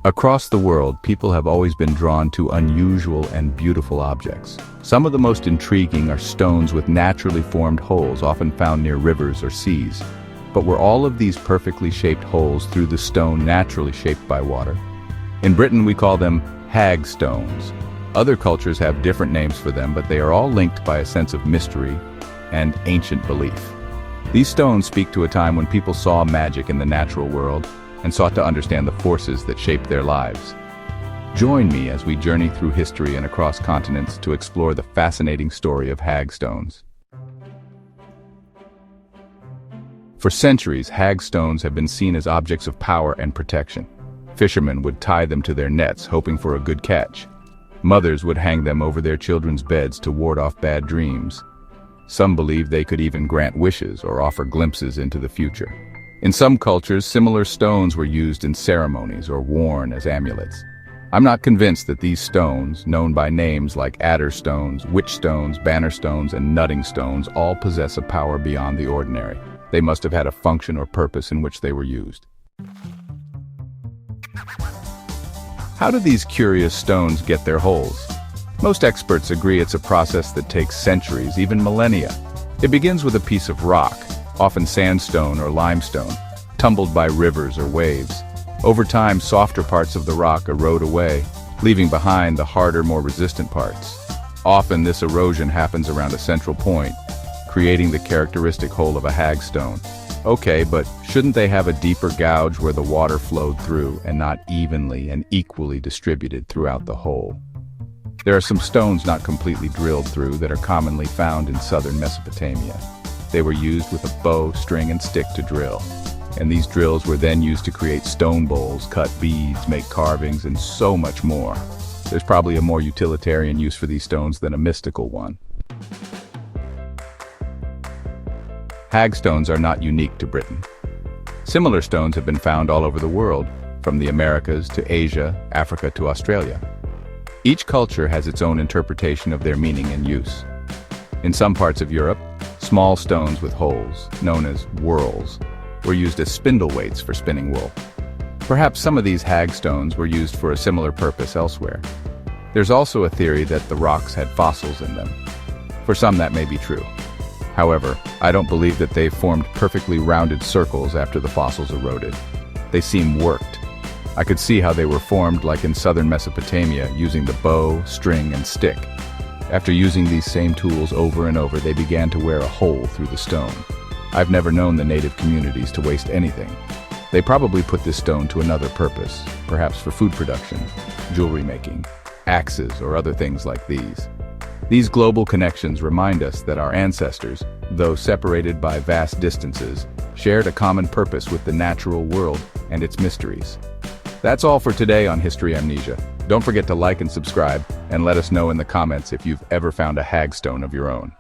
Across the world, people have always been drawn to unusual and beautiful objects. Some of the most intriguing are stones with naturally formed holes, often found near rivers or seas. But were all of these perfectly shaped holes through the stone naturally shaped by water? In Britain, we call them hag stones. Other cultures have different names for them, but they are all linked by a sense of mystery and ancient belief. These stones speak to a time when people saw magic in the natural world and sought to understand the forces that shaped their lives. Join me as we journey through history and across continents to explore the fascinating story of hag stones. For centuries, hag stones have been seen as objects of power and protection. Fishermen would tie them to their nets, hoping for a good catch. Mothers would hang them over their children's beds to ward off bad dreams. Some believed they could even grant wishes or offer glimpses into the future. In some cultures, similar stones were used in ceremonies or worn as amulets. I'm not convinced that these stones, known by names like adder stones, witch stones, banner stones, and nutting stones, all possess a power beyond the ordinary. They must have had a function or purpose in which they were used. How do these curious stones get their holes? Most experts agree it's a process that takes centuries, even millennia. It begins with a piece of rock, often sandstone or limestone, tumbled by rivers or waves. Over time, softer parts of the rock erode away, leaving behind the harder, more resistant parts. Often this erosion happens around a central point, creating the characteristic hole of a hag stone. Okay, but shouldn't they have a deeper gouge where the water flowed through and not evenly and equally distributed throughout the hole? There are some stones not completely drilled through that are commonly found in southern Mesopotamia. They were used with a bow, string, and stick to drill. And these drills were then used to create stone bowls, cut beads, make carvings, and so much more. There's probably a more utilitarian use for these stones than a mystical one. Hag stones are not unique to Britain. Similar stones have been found all over the world, from the Americas to Asia, Africa to Australia. Each culture has its own interpretation of their meaning and use. In some parts of Europe, small stones with holes, known as whorls, were used as spindle weights for spinning wool. Perhaps some of these hag stones were used for a similar purpose elsewhere. There's also a theory that the rocks had fossils in them. For some, that may be true. However, I don't believe that they formed perfectly rounded circles after the fossils eroded. They seem worked. I could see how they were formed like in southern Mesopotamia, using the bow, string, and stick. After using these same tools over and over, they began to wear a hole through the stone. I've never known the native communities to waste anything. They probably put this stone to another purpose, perhaps for food production, jewelry making, axes, or other things like these. These global connections remind us that our ancestors, though separated by vast distances, shared a common purpose with the natural world and its mysteries. That's all for today on History Amnesia. Don't forget to like and subscribe, and let us know in the comments if you've ever found a hag stone of your own.